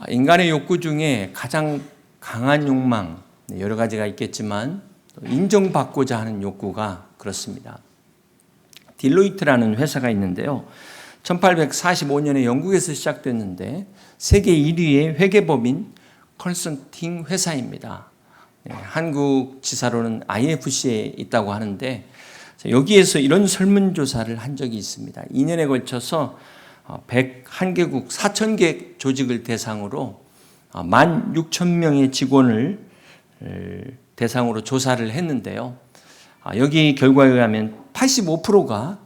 인간의 욕구 중에 가장 강한 욕망, 여러 가지가 있겠지만 인정받고자 하는 욕구가 그렇습니다. 딜로이트라는 회사가 있는데요. 1845년에 영국에서 시작됐는데 세계 1위의 회계법인 컨설팅 회사입니다. 한국 지사로는 IFC에 있다고 하는데 여기에서 이런 설문조사를 한 적이 있습니다. 2년에 걸쳐서 101개국 4,000개 조직을 대상으로 16,000명의 직원을 대상으로 조사를 했는데요. 여기 결과에 의하면 85%가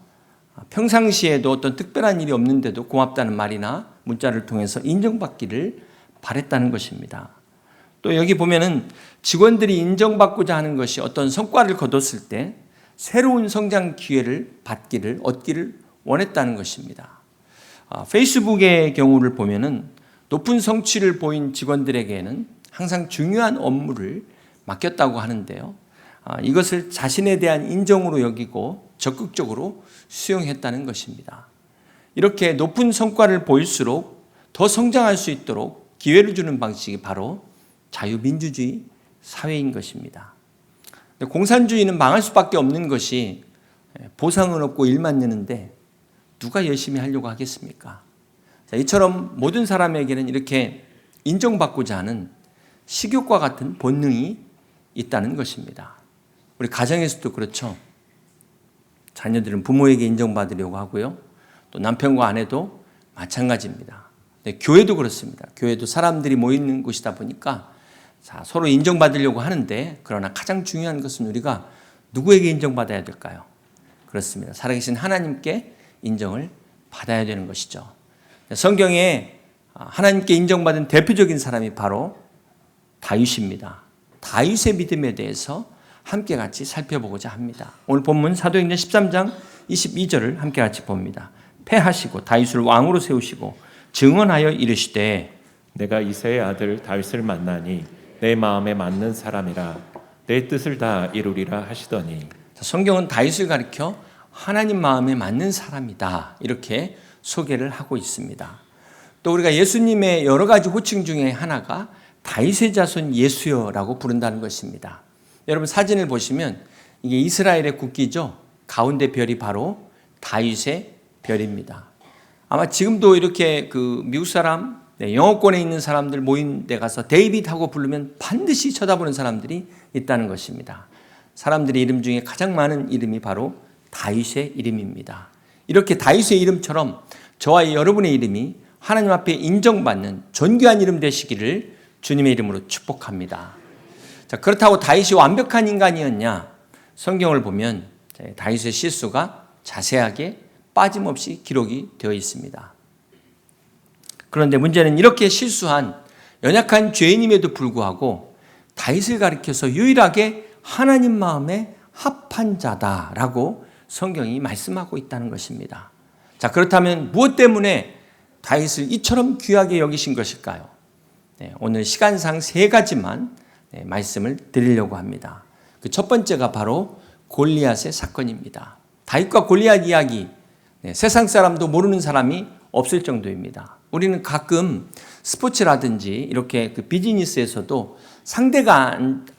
평상시에도 어떤 특별한 일이 없는데도 고맙다는 말이나 문자를 통해서 인정받기를 바랬다는 것입니다. 또 여기 보면은 직원들이 인정받고자 하는 것이 어떤 성과를 거뒀을 때 새로운 성장 기회를 얻기를 원했다는 것입니다. 페이스북의 경우를 보면은 높은 성취를 보인 직원들에게는 항상 중요한 업무를 맡겼다고 하는데요. 이것을 자신에 대한 인정으로 여기고 적극적으로 수용했다는 것입니다. 이렇게 높은 성과를 보일수록 더 성장할 수 있도록 기회를 주는 방식이 바로 자유민주주의 사회인 것입니다. 공산주의는 망할 수밖에 없는 것이 보상은 없고 일만 내는데 누가 열심히 하려고 하겠습니까? 이처럼 모든 사람에게는 이렇게 인정받고자 하는 식욕과 같은 본능이 있다는 것입니다. 우리 가정에서도 그렇죠. 자녀들은 부모에게 인정받으려고 하고요. 또 남편과 아내도 마찬가지입니다. 교회도 그렇습니다. 교회도 사람들이 모이는 곳이다 보니까 서로 인정받으려고 하는데 그러나 가장 중요한 것은 우리가 누구에게 인정받아야 될까요? 그렇습니다. 살아계신 하나님께 인정을 받아야 되는 것이죠. 성경에 하나님께 인정받은 대표적인 사람이 바로 다윗입니다. 다윗의 믿음에 대해서 함께 같이 살펴보고자 합니다. 오늘 본문 사도행전 13장 22절을 함께 같이 봅니다. 패하시고 다윗을 왕으로 세우시고 증언하여 이르시되 내가 이새의 아들 다윗을 만나니 내 마음에 맞는 사람이라 내 뜻을 다 이루리라 하시더니 성경은 다윗을 가리켜 하나님 마음에 맞는 사람이다 이렇게 소개를 하고 있습니다. 또 우리가 예수님의 여러 가지 호칭 중에 하나가 다윗의 자손 예수여라고 부른다는 것입니다. 여러분 사진을 보시면 이게 이스라엘의 국기죠. 가운데 별이 바로 다윗의 별입니다. 아마 지금도 이렇게 미국 사람, 영어권에 있는 사람들 모인 데 가서 데이빗하고 부르면 반드시 쳐다보는 사람들이 있다는 것입니다. 사람들의 이름 중에 가장 많은 이름이 바로 다윗의 이름입니다. 이렇게 다윗의 이름처럼 저와 여러분의 이름이 하나님 앞에 인정받는 존귀한 이름 되시기를 주님의 이름으로 축복합니다. 자, 그렇다고 다윗이 완벽한 인간이었냐? 성경을 보면 다윗의 실수가 자세하게 빠짐없이 기록이 되어 있습니다. 그런데 문제는 이렇게 실수한 연약한 죄인임에도 불구하고 다윗을 가리켜서 유일하게 하나님 마음에 합한 자다라고 성경이 말씀하고 있다는 것입니다. 자, 그렇다면 무엇 때문에 다윗을 이처럼 귀하게 여기신 것일까요? 오늘 시간상 세 가지만 말씀을 드리려고 합니다. 그 첫 번째가 바로 골리앗의 사건입니다. 다윗과 골리앗 이야기, 세상 사람도 모르는 사람이 없을 정도입니다. 우리는 가끔 스포츠라든지 이렇게 비즈니스에서도 상대가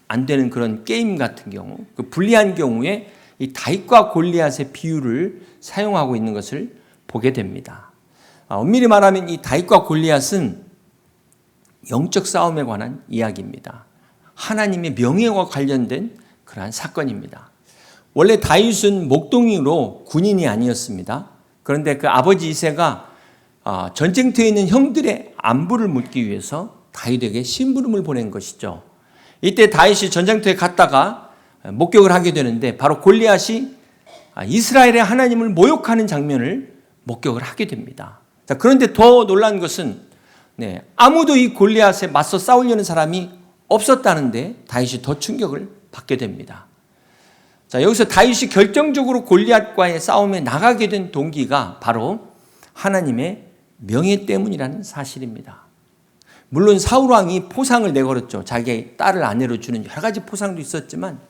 안 되는 그런 게임 같은 경우, 불리한 경우에 이 다윗과 골리앗의 비유를 사용하고 있는 것을 보게 됩니다. 엄밀히 말하면 이 다윗과 골리앗은 영적 싸움에 관한 이야기입니다. 하나님의 명예와 관련된 그러한 사건입니다. 원래 다윗은 목동이로 군인이 아니었습니다. 그런데 그 아버지 이새가 전쟁터에 있는 형들의 안부를 묻기 위해서 다윗에게 심부름을 보낸 것이죠. 이때 다윗이 전쟁터에 갔다가 목격을 하게 되는데 바로 골리앗이 이스라엘의 하나님을 모욕하는 장면을 목격을 하게 됩니다. 자, 그런데 더 놀란 것은 아무도 이 골리앗에 맞서 싸우려는 사람이 없었다는데 다윗이 더 충격을 받게 됩니다. 자, 여기서 다윗이 결정적으로 골리앗과의 싸움에 나가게 된 동기가 바로 하나님의 명예 때문이라는 사실입니다. 물론 사울 왕이 포상을 내걸었죠. 자기의 딸을 아내로 주는 여러 가지 포상도 있었지만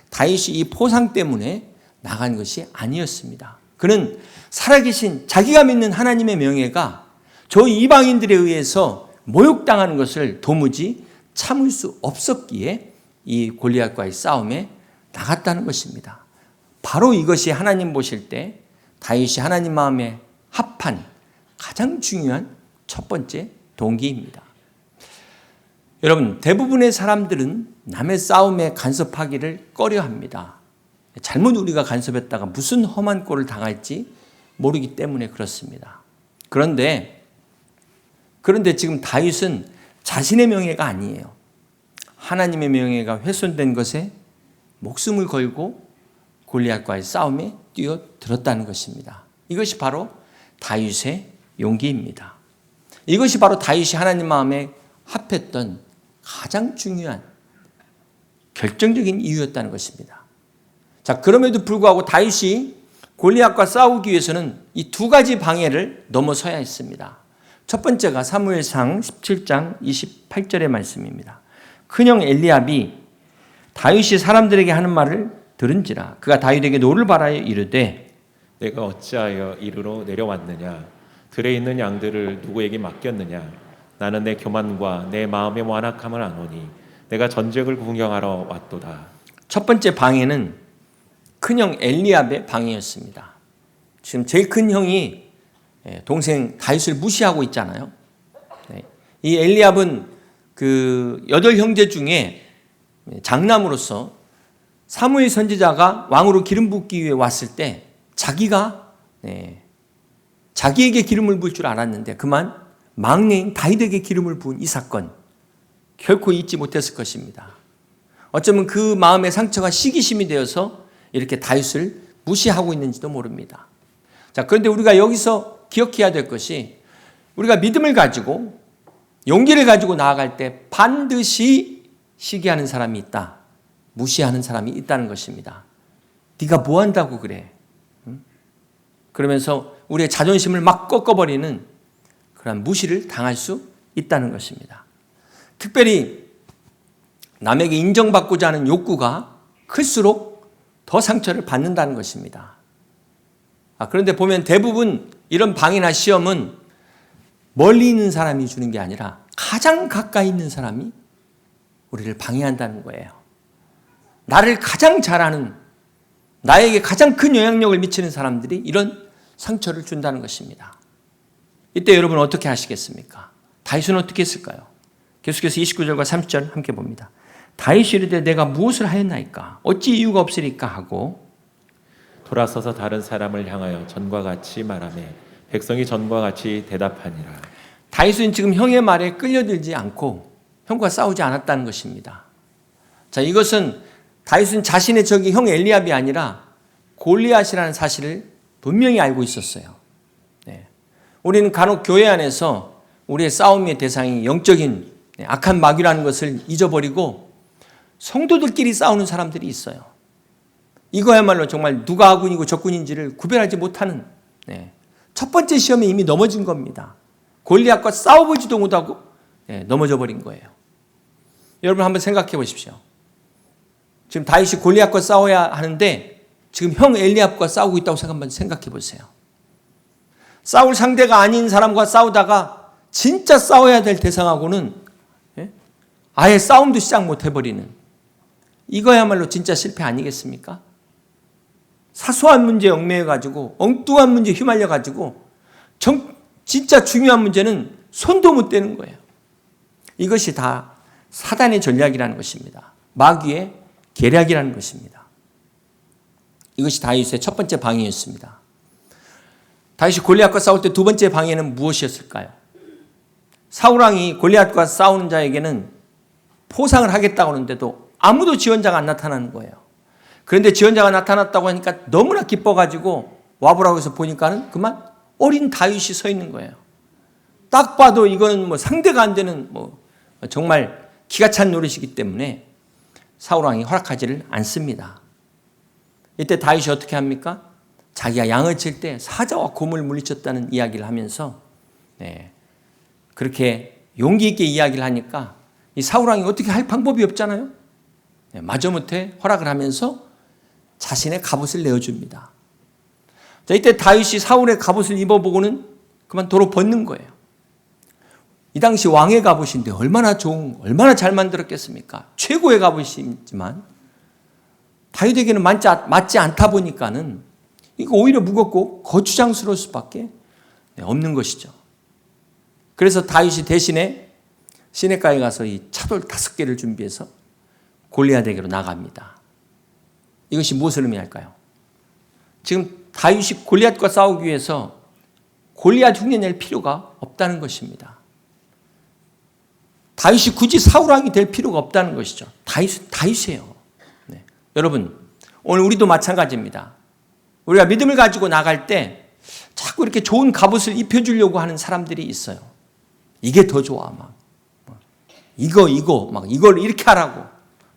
다윗이 이 포상 때문에 나간 것이 아니었습니다. 그는 살아계신 자기가 믿는 하나님의 명예가 저 이방인들에 의해서 모욕당하는 것을 도무지 참을 수 없었기에 이 골리앗과의 싸움에 나갔다는 것입니다. 바로 이것이 하나님 보실 때 다윗이 하나님 마음에 합한 가장 중요한 첫 번째 동기입니다. 여러분, 대부분의 사람들은 남의 싸움에 간섭하기를 꺼려합니다. 잘못 우리가 간섭했다가 무슨 험한 꼴을 당할지 모르기 때문에 그렇습니다. 그런데 지금 다윗은 자신의 명예가 아니에요. 하나님의 명예가 훼손된 것에 목숨을 걸고 골리앗과의 싸움에 뛰어들었다는 것입니다. 이것이 바로 다윗의 용기입니다. 이것이 바로 다윗이 하나님 마음에 합했던 가장 중요한 결정적인 이유였다는 것입니다. 자, 그럼에도 불구하고 다윗이 골리앗과 싸우기 위해서는 이 두 가지 방해를 넘어서야 했습니다. 첫 번째가 사무엘상 17장 28절의 말씀입니다. 큰형 엘리압이 다윗이 사람들에게 하는 말을 들은지라 그가 다윗에게 노를 바라여 이르되 내가 어찌하여 이르러 내려왔느냐 들에 있는 양들을 누구에게 맡겼느냐 나는 내 교만과 내 마음의 완악함을 아노니 내가 전쟁을 구경하러 왔도다. 첫 번째 방해는 큰형 엘리압의 방해였습니다. 지금 제일 큰 형이 동생 다윗을 무시하고 있잖아요. 이 엘리압은 그 8형제 중에 장남으로서 사무엘 선지자가 왕으로 기름 붓기 위해 왔을 때 자기가 자기에게 기름을 부을 줄 알았는데 그만 막내인 다윗에게 기름을 부은 이 사건 결코 잊지 못했을 것입니다. 어쩌면 그 마음의 상처가 시기심이 되어서 이렇게 다윗을 무시하고 있는지도 모릅니다. 자, 그런데 우리가 여기서 기억해야 될 것이 우리가 믿음을 가지고 용기를 가지고 나아갈 때 반드시 시기하는 사람이 있다. 무시하는 사람이 있다는 것입니다. 네가 뭐 한다고 그래? 그러면서 우리의 자존심을 막 꺾어버리는 그런 무시를 당할 수 있다는 것입니다. 특별히 남에게 인정받고자 하는 욕구가 클수록 더 상처를 받는다는 것입니다. 그런데 보면 대부분 이런 방해나 시험은 멀리 있는 사람이 주는 게 아니라 가장 가까이 있는 사람이 우리를 방해한다는 거예요. 나를 가장 잘 아는, 나에게 가장 큰 영향력을 미치는 사람들이 이런 상처를 준다는 것입니다. 이때 여러분 어떻게 하시겠습니까? 다윗은 어떻게 했을까요? 계속해서 29절과 30절 함께 봅니다. 다윗이 이르되 내가 무엇을 하였나이까? 어찌 이유가 없으리까 하고 돌아서서 다른 사람을 향하여 전과 같이 말하며 백성이 전과 같이 대답하니라. 다윗은 지금 형의 말에 끌려들지 않고 형과 싸우지 않았다는 것입니다. 자, 이것은 다윗은 자신의 적이 형 엘리압이 아니라 골리앗이라는 사실을 분명히 알고 있었어요. 우리는 간혹 교회 안에서 우리의 싸움의 대상이 영적인 악한 마귀라는 것을 잊어버리고 성도들끼리 싸우는 사람들이 있어요. 이거야말로 정말 누가 아군이고 적군인지를 구별하지 못하는 첫 번째 시험에 이미 넘어진 겁니다. 골리앗과 싸워보지도 못하고 넘어져 버린 거예요. 여러분 한번 생각해 보십시오. 지금 다윗이 골리앗과 싸워야 하는데 지금 형 엘리압과 싸우고 있다고 한번 생각해 보세요. 싸울 상대가 아닌 사람과 싸우다가 진짜 싸워야 될 대상하고는 아예 싸움도 시작 못 해버리는 이거야말로 진짜 실패 아니겠습니까? 사소한 문제에 얽매여가지고 엉뚱한 문제에 휘말려가지고 진짜 중요한 문제는 손도 못 대는 거예요. 이것이 다 사단의 전략이라는 것입니다. 마귀의 계략이라는 것입니다. 이것이 다윗의 첫 번째 방해였습니다. 다윗이 골리앗과 싸울 때 두 번째 방해는 무엇이었을까요? 사울왕이 골리앗과 싸우는 자에게는 포상을 하겠다고 하는데도 아무도 지원자가 안 나타나는 거예요. 그런데 지원자가 나타났다고 하니까 너무나 기뻐가지고 와보라고 해서 보니까는 그만 어린 다윗이 서 있는 거예요. 딱 봐도 이거는 뭐 상대가 안 되는 정말 기가 찬 노릇이기 때문에 사울왕이 허락하지를 않습니다. 이때 다윗이 어떻게 합니까? 자기가 양을 칠 때 사자와 곰을 물리쳤다는 이야기를 하면서 그렇게 용기 있게 이야기를 하니까 이 사울왕이 어떻게 할 방법이 없잖아요. 마저못해 허락을 하면서 자신의 갑옷을 내어줍니다. 자, 이때 다윗이 사울의 갑옷을 입어보고는 그만 도로 벗는 거예요. 이 당시 왕의 갑옷인데 얼마나 얼마나 잘 만들었겠습니까? 최고의 갑옷이지만 다윗에게는 맞지 않다 보니까는 이거 오히려 무겁고 거추장스러울 수밖에 없는 것이죠. 그래서 다윗이 대신에 시내가에 가서 이 차돌 5개를 준비해서 골리앗에게로 나갑니다. 이것이 무엇을 의미할까요? 지금 다윗이 골리앗과 싸우기 위해서 골리앗 흉내낼 필요가 없다는 것입니다. 다윗이 굳이 사울왕이 될 필요가 없다는 것이죠. 다윗이에요. 네. 여러분, 오늘 우리도 마찬가지입니다. 우리가 믿음을 가지고 나갈 때 자꾸 이렇게 좋은 갑옷을 입혀주려고 하는 사람들이 있어요. 이게 더 좋아, 막. 이걸 이렇게 하라고.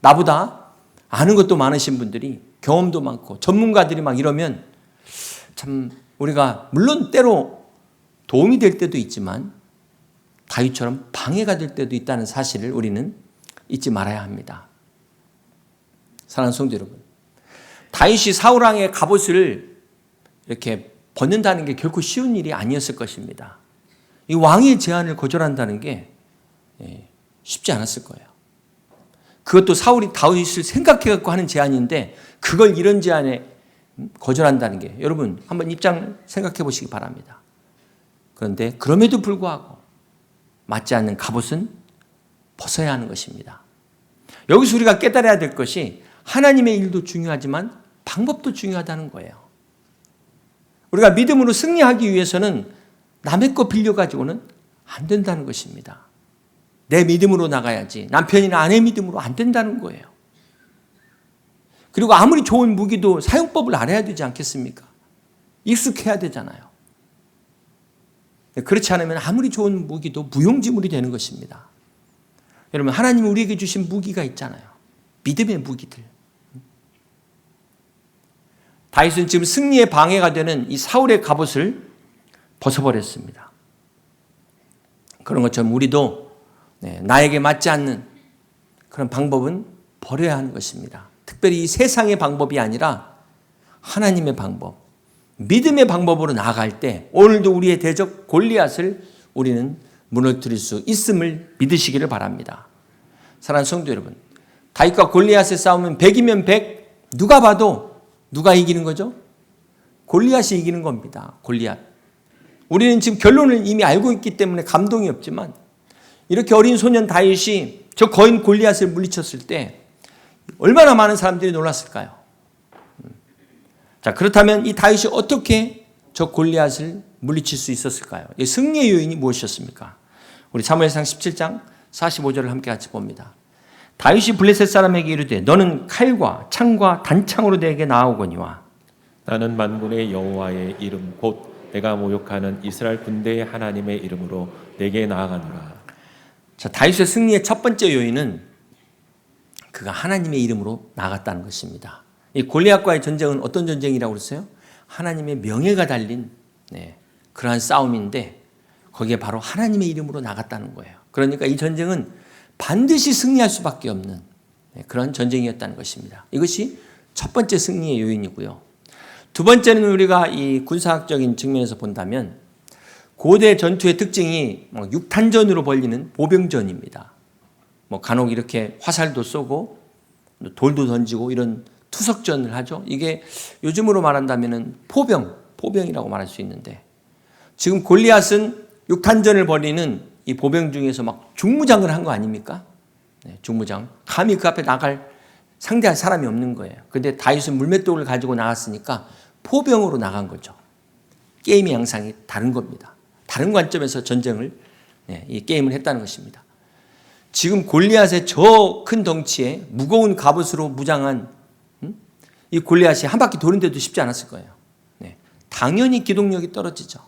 나보다 아는 것도 많으신 분들이, 경험도 많고, 전문가들이 막 이러면 참 우리가 물론 때로 도움이 될 때도 있지만 다윗처럼 방해가 될 때도 있다는 사실을 우리는 잊지 말아야 합니다. 사랑하는 성도 여러분, 다윗이 사울왕의 갑옷을 이렇게 벗는다는 게 결코 쉬운 일이 아니었을 것입니다. 이 왕의 제안을 거절한다는 게 쉽지 않았을 거예요. 그것도 사울이 다윗을 생각해갖고 하는 제안인데 그걸 이런 제안에 거절한다는 게, 여러분 한번 입장 생각해 보시기 바랍니다. 그런데 그럼에도 불구하고 맞지 않는 갑옷은 벗어야 하는 것입니다. 여기서 우리가 깨달아야 될 것이 하나님의 일도 중요하지만 방법도 중요하다는 거예요. 우리가 믿음으로 승리하기 위해서는 남의 거 빌려가지고는 안 된다는 것입니다. 내 믿음으로 나가야지 남편이나 아내 믿음으로 안 된다는 거예요. 그리고 아무리 좋은 무기도 사용법을 알아야 되지 않겠습니까? 익숙해야 되잖아요. 그렇지 않으면 아무리 좋은 무기도 무용지물이 되는 것입니다. 여러분, 하나님이 우리에게 주신 무기가 있잖아요. 믿음의 무기들. 다윗은 지금 승리의 방해가 되는 이 사울의 갑옷을 벗어버렸습니다. 그런 것처럼 우리도 나에게 맞지 않는 그런 방법은 버려야 하는 것입니다. 특별히 이 세상의 방법이 아니라 하나님의 방법, 믿음의 방법으로 나아갈 때 오늘도 우리의 대적 골리앗을 우리는 무너뜨릴 수 있음을 믿으시기를 바랍니다. 사랑하는 성도 여러분, 다윗과 골리앗의 싸움은 100이면 100, 누가 봐도 누가 이기는 거죠? 골리앗이 이기는 겁니다. 골리앗. 우리는 지금 결론을 이미 알고 있기 때문에 감동이 없지만 이렇게 어린 소년 다윗이 저 거인 골리앗을 물리쳤을 때 얼마나 많은 사람들이 놀랐을까요? 자, 그렇다면 이 다윗이 어떻게 저 골리앗을 물리칠 수 있었을까요? 이 승리의 요인이 무엇이었습니까? 우리 사무엘상 17장 45절을 함께 같이 봅니다. 다윗이 블레셋 사람에게 이르되 너는 칼과 창과 단창으로 내게 나아오거니와 나는 만군의 여호와의 이름 곧 내가 모욕하는 이스라엘 군대의 하나님의 이름으로 내게 나아가노라. 자, 다윗의 승리의 첫 번째 요인은 그가 하나님의 이름으로 나아갔다는 것입니다. 이 골리앗과의 전쟁은 어떤 전쟁이라고 그랬어요? 하나님의 명예가 달린 그러한 싸움인데 거기에 바로 하나님의 이름으로 나갔다는 거예요. 그러니까 이 전쟁은 반드시 승리할 수밖에 없는 그런 전쟁이었다는 것입니다. 이것이 첫 번째 승리의 요인이고요. 두 번째는 우리가 이 군사학적인 측면에서 본다면 고대 전투의 특징이 육탄전으로 벌리는 보병전입니다. 간혹 이렇게 화살도 쏘고 돌도 던지고 이런 투석전을 하죠. 이게 요즘으로 말한다면 포병이라고 말할 수 있는데 지금 골리앗은 육탄전을 벌이는 이 보병 중에서 막 중무장을 한 거 아닙니까? 중무장. 감히 그 앞에 상대할 사람이 없는 거예요. 그런데 다윗은 물맷돌을 가지고 나갔으니까 포병으로 나간 거죠. 게임의 양상이 다른 겁니다. 다른 관점에서 전쟁을, 이 게임을 했다는 것입니다. 지금 골리앗의 저 큰 덩치에 무거운 갑옷으로 무장한 이 골리앗이 한 바퀴 도는데도 쉽지 않았을 거예요. 당연히 기동력이 떨어지죠.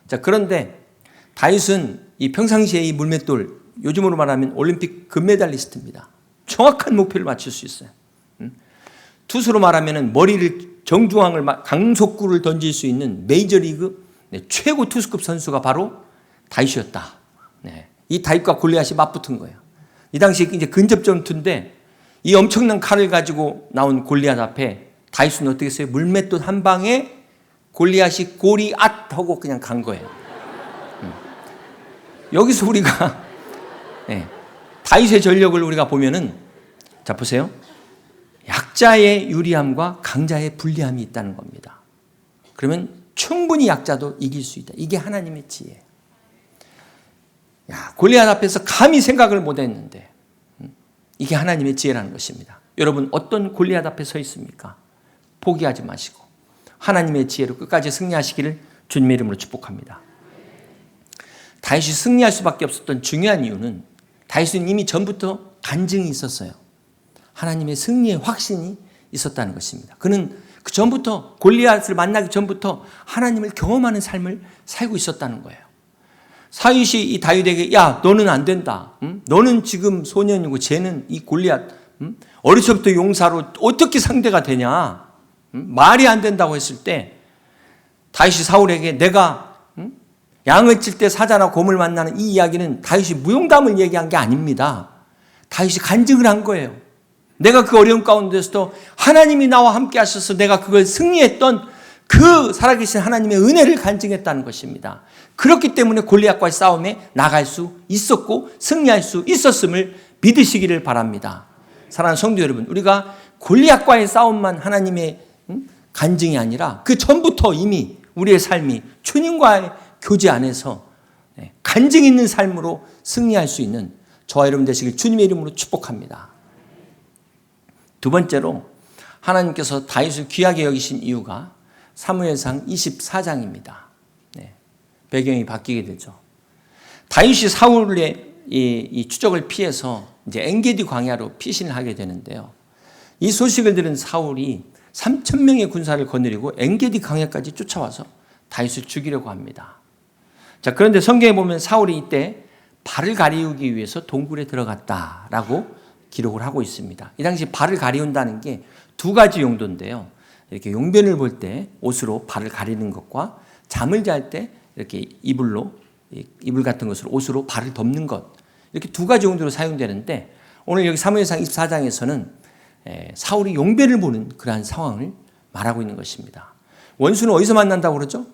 자, 그런데 다윗은 이 평상시에 이 물맷돌, 요즘으로 말하면 올림픽 금메달리스트입니다. 정확한 목표를 맞출 수 있어요. 투수로 말하면 머리를 정중앙을 강속구를 던질 수 있는 메이저리그 최고 투수급 선수가 바로 다윗이었다. 이 다윗과 골리앗이 맞붙은 거예요. 이 당시 이제 근접 전투인데 이 엄청난 칼을 가지고 나온 골리앗 앞에 다윗은 어떻게 했어요? 물맷돌 한 방에 골리앗이 골이 앗 하고 그냥 간 거예요. 여기서 우리가 다윗의 전력을 우리가 보면은, 자 보세요. 약자의 유리함과 강자의 불리함이 있다는 겁니다. 그러면 충분히 약자도 이길 수 있다. 이게 하나님의 지혜예요. 골리앗 앞에서 감히 생각을 못했는데 이게 하나님의 지혜라는 것입니다. 여러분 어떤 골리앗 앞에 서 있습니까? 포기하지 마시고 하나님의 지혜로 끝까지 승리하시기를 주님의 이름으로 축복합니다. 다윗이 승리할 수밖에 없었던 중요한 이유는 다윗은 이미 전부터 간증이 있었어요. 하나님의 승리의 확신이 있었다는 것입니다. 그는 그 전부터 골리앗을 만나기 전부터 하나님을 경험하는 삶을 살고 있었다는 거예요. 사윗이 이 다윗에게 야 너는 안 된다. 너는 지금 소년이고 쟤는 이 골리앗 어려서부터 용사로 어떻게 상대가 되냐. 말이 안 된다고 했을 때 다윗이 사울에게 내가 양을 칠 때 사자나 곰을 만나는 이 이야기는 다윗이 무용담을 얘기한 게 아닙니다. 다윗이 간증을 한 거예요. 내가 그 어려운 가운데서도 하나님이 나와 함께 하셔서 내가 그걸 승리했던 그 살아계신 하나님의 은혜를 간증했다는 것입니다. 그렇기 때문에 골리앗과의 싸움에 나갈 수 있었고 승리할 수 있었음을 믿으시기를 바랍니다. 사랑하는 성도 여러분, 우리가 골리앗과의 싸움만 하나님의 간증이 아니라 그 전부터 이미 우리의 삶이 주님과의 교제 안에서 간증 있는 삶으로 승리할 수 있는 저와 여러분 되시길 주님의 이름으로 축복합니다. 두 번째로 하나님께서 다윗을 귀하게 여기신 이유가 사무엘상 24장입니다. 배경이 바뀌게 되죠. 다윗이 사울의 이 추적을 피해서 이제 엔게디 광야로 피신을 하게 되는데요. 이 소식을 들은 사울이 3,000명의 군사를 거느리고 엔게디 광야까지 쫓아와서 다윗을 죽이려고 합니다. 자, 그런데 성경에 보면 사울이 이때 발을 가리우기 위해서 동굴에 들어갔다라고 기록을 하고 있습니다. 이 당시 발을 가리운다는 게 두 가지 용도인데요. 이렇게 용변을 볼 때 옷으로 발을 가리는 것과 잠을 잘 때 이렇게 이불 같은 것으로 옷으로 발을 덮는 것, 이렇게 두 가지 용도로 사용되는데 오늘 여기 사무엘상 24장에서는 사울이 용변을 보는 그러한 상황을 말하고 있는 것입니다. 원수는 어디서 만난다고 그러죠?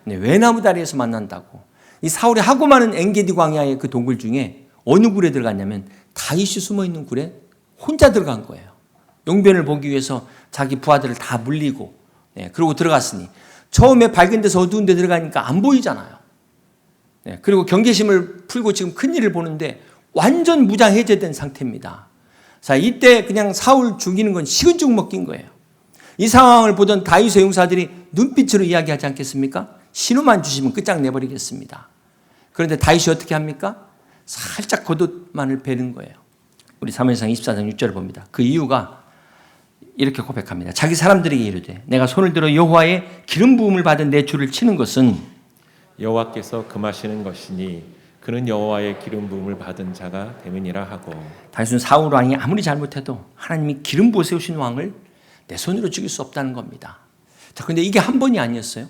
외나무 다리에서 만난다고. 이 사울이 하고 많은 엔게디 광야의 그 동굴 중에 어느 굴에 들어갔냐면 다윗이 숨어 있는 굴에 혼자 들어간 거예요. 용변을 보기 위해서 자기 부하들을 다 물리고 그러고 들어갔으니 처음에 밝은 데서 어두운 데 들어가니까 안 보이잖아요. 그리고 경계심을 풀고 지금 큰일을 보는데 완전 무장 해제된 상태입니다. 자, 이때 그냥 사울 죽이는 건 식은 죽 먹긴 거예요. 이 상황을 보던 다윗의 용사들이 눈빛으로 이야기하지 않겠습니까? 신호만 주시면 끝장내버리겠습니다. 그런데 다윗이 어떻게 합니까? 살짝 겉옷만을 베는 거예요. 우리 사무엘상 24장 6절을 봅니다. 그 이유가 이렇게 고백합니다. 자기 사람들에게 이르되 내가 손을 들어 여호와의 기름 부음을 받은 내 주를 치는 것은 여호와께서 금하시는 것이니 그는 여호와의 기름 부음을 받은 자가 됨이니라 하고. 다윗은 사울 왕이 아무리 잘못해도 하나님이 기름 부어 세우신 왕을 내 손으로 죽일 수 없다는 겁니다. 자, 그런데 이게 한 번이 아니었어요.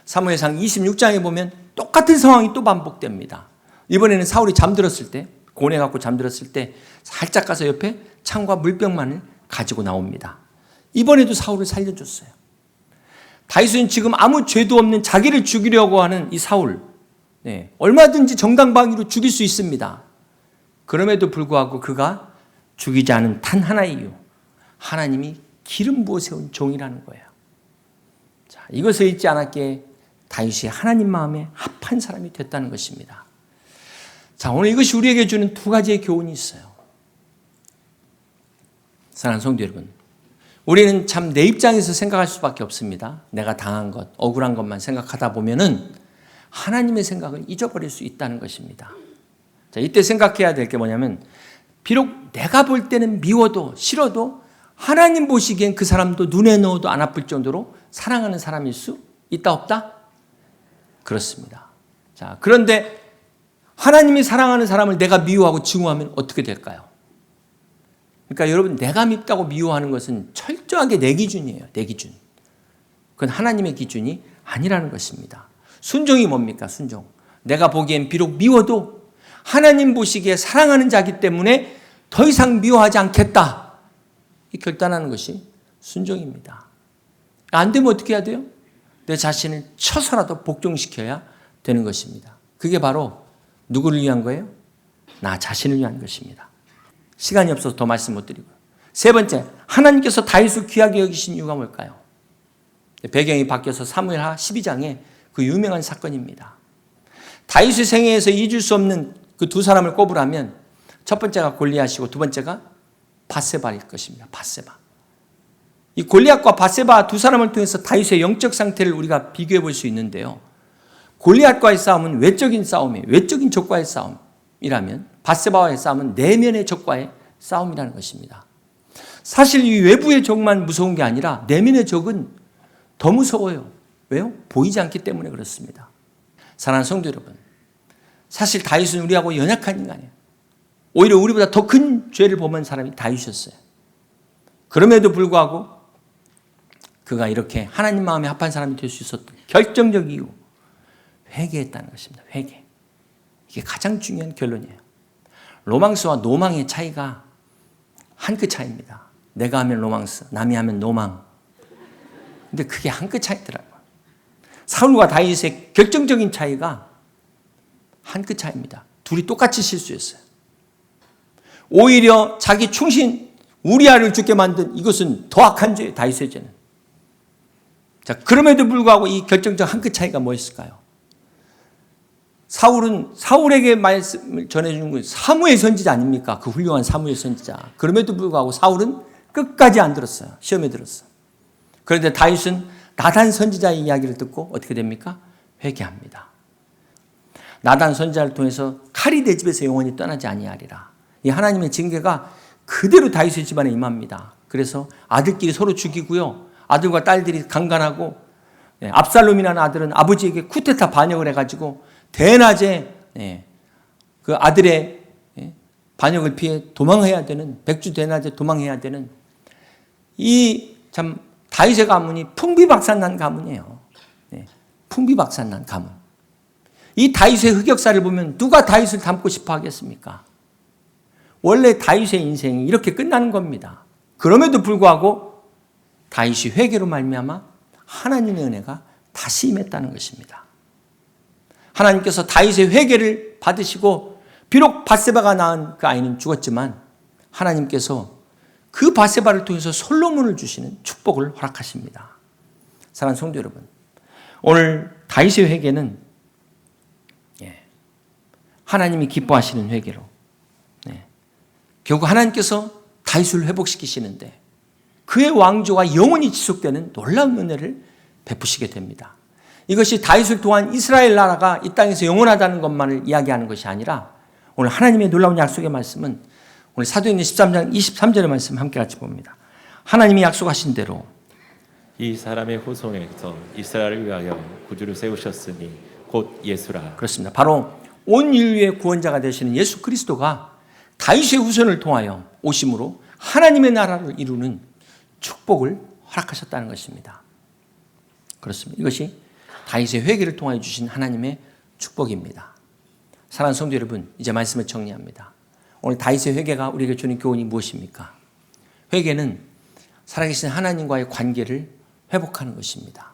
사무엘상 26장에 보면 똑같은 상황이 또 반복됩니다. 이번에는 사울이 잠들었을 때, 고뇌 갖고 잠들었을 때 살짝 가서 옆에 창과 물병만을 가지고 나옵니다. 이번에도 사울을 살려줬어요. 다윗은 지금 아무 죄도 없는 자기를 죽이려고 하는 이 사울, 얼마든지 정당방위로 죽일 수 있습니다. 그럼에도 불구하고 그가 죽이지 않은 단 하나의 이유, 하나님이 기름 부어 세운 종이라는 거예요. 자, 이것을 잊지 않았기에 다윗이 하나님 마음에 합한 사람이 됐다는 것입니다. 자, 오늘 이것이 우리에게 주는 두 가지의 교훈이 있어요. 사랑하는 성도 여러분, 우리는 참 내 입장에서 생각할 수밖에 없습니다. 내가 당한 것, 억울한 것만 생각하다 보면은 하나님의 생각을 잊어버릴 수 있다는 것입니다. 자, 이때 생각해야 될 게 뭐냐면, 비록 내가 볼 때는 미워도 싫어도 하나님 보시기엔 그 사람도 눈에 넣어도 안 아플 정도로 사랑하는 사람일 수 있다 없다? 그렇습니다. 자, 그런데 하나님이 사랑하는 사람을 내가 미워하고 증오하면 어떻게 될까요? 그러니까 여러분, 내가 밉다고 미워하는 것은 철저하게 내 기준이에요. 내 기준. 그건 하나님의 기준이 아니라는 것입니다. 순종이 뭡니까? 순종. 내가 보기엔 비록 미워도 하나님 보시기에 사랑하는 자기 때문에 더 이상 미워하지 않겠다. 이 결단하는 것이 순종입니다. 안 되면 어떻게 해야 돼요? 내 자신을 쳐서라도 복종시켜야 되는 것입니다. 그게 바로 누구를 위한 거예요? 나 자신을 위한 것입니다. 시간이 없어서 더 말씀 못 드리고요. 세 번째, 하나님께서 다윗을 귀하게 여기신 이유가 뭘까요? 배경이 바뀌어서 사무엘하 12장에 그 유명한 사건입니다. 다윗의 생애에서 잊을 수 없는 그 두 사람을 꼽으라면 첫 번째가 골리앗이고 두 번째가 밧세바일 것입니다. 밧세바. 이 골리앗과 밧세바 두 사람을 통해서 다윗의 영적 상태를 우리가 비교해 볼 수 있는데요. 골리앗과의 싸움은 외적인 싸움이에요. 외적인 적과의 싸움이라면 밧세바와의 싸움은 내면의 적과의 싸움이라는 것입니다. 사실 이 외부의 적만 무서운 게 아니라 내면의 적은 더 무서워요. 왜요? 보이지 않기 때문에 그렇습니다. 사랑하는 성도 여러분, 사실 다윗은 우리하고 연약한 인간이에요. 오히려 우리보다 더 큰 죄를 범한 사람이 다윗이었어요. 그럼에도 불구하고 그가 이렇게 하나님 마음에 합한 사람이 될 수 있었던 결정적 이유, 회개했다는 것입니다. 회개. 이게 가장 중요한 결론이에요. 로망스와 노망의 차이가 한 끗 차이입니다. 내가 하면 로망스, 남이 하면 노망. 근데 그게 한 끗 차이더라고요. 사울과 다윗의 결정적인 차이가 한 끗 차이입니다. 둘이 똑같이 실수했어요. 오히려 자기 충신 우리아를 죽게 만든 이것은 더 악한 죄예요. 다윗의 죄는. 자, 그럼에도 불구하고 이 결정적 한 끗 차이가 뭐였을까요? 사울은 사울에게 말씀을 전해주는 건 사무엘 선지자 아닙니까? 그 훌륭한 사무엘 선지자. 그럼에도 불구하고 사울은 끝까지 안 들었어요. 시험에 들었어요. 그런데 다윗은 나단 선지자의 이야기를 듣고 어떻게 됩니까? 회개합니다. 나단 선지자를 통해서 칼이 내 집에서 영원히 떠나지 아니하리라. 이 하나님의 징계가 그대로 다윗의 집안에 임합니다. 그래서 아들끼리 서로 죽이고요. 아들과 딸들이 강간하고 압살롬이라는 아들은 아버지에게 쿠데타 반역을 해가지고 대낮에 그 아들의 반역을 피해 도망해야 되는, 백주 대낮에 도망해야 되는 이 참 다윗의 가문이 풍비박산난 가문이에요. 풍비박산난 가문. 이 다윗의 흑역사를 보면 누가 다윗을 닮고 싶어 하겠습니까? 원래 다윗의 인생이 이렇게 끝나는 겁니다. 그럼에도 불구하고 다윗이 회개로 말미암아 하나님의 은혜가 다시 임했다는 것입니다. 하나님께서 다윗의 회개를 받으시고 비록 밧세바가 낳은 그 아이는 죽었지만 하나님께서 그 밧세바를 통해서 솔로몬을 주시는 축복을 허락하십니다. 사랑하는 성도 여러분, 오늘 다윗의 회개는 하나님이 기뻐하시는 회개로 결국 하나님께서 다윗을 회복시키시는데 그의 왕조가 영원히 지속되는 놀라운 은혜를 베푸시게 됩니다. 이것이 다윗을 통한 이스라엘 나라가 이 땅에서 영원하다는 것만을 이야기하는 것이 아니라 오늘 하나님의 놀라운 약속의 말씀은 오늘 사도행전 13장 23절의 말씀 함께 같이 봅니다. 하나님이 약속하신 대로 이 사람의 후손에서 이스라엘을 위하여 구주를 세우셨으니 곧 예수라. 그렇습니다. 바로 온 인류의 구원자가 되시는 예수 그리스도가 다윗의 후손을 통하여 오심으로 하나님의 나라를 이루는 축복을 허락하셨다는 것입니다. 그렇습니다. 이것이 다윗의 회개를 통하여 주신 하나님의 축복입니다. 사랑하는 성도 여러분, 이제 말씀을 정리합니다. 오늘 다윗의 회개가 우리에게 주는 교훈이 무엇입니까? 회개는 살아계신 하나님과의 관계를 회복하는 것입니다.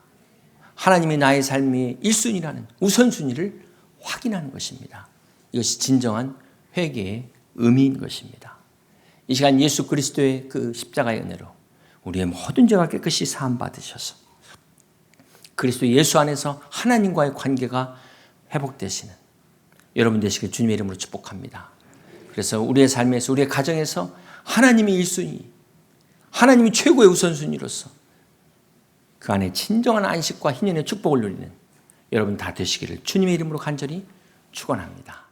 하나님이 나의 삶의 1순위라는 우선순위를 확인하는 것입니다. 이것이 진정한 회개의 의미인 것입니다. 이 시간 예수 그리스도의 그 십자가의 은혜로 우리의 모든 죄가 깨끗이 사함 받으셔서 그리스도 예수 안에서 하나님과의 관계가 회복되시는 여러분 되시길 주님의 이름으로 축복합니다. 그래서 우리의 삶에서 우리의 가정에서 하나님이 1순위, 하나님이 최고의 우선순위로서 그 안에 진정한 안식과 희년의 축복을 누리는 여러분 다 되시기를 주님의 이름으로 간절히 축원합니다.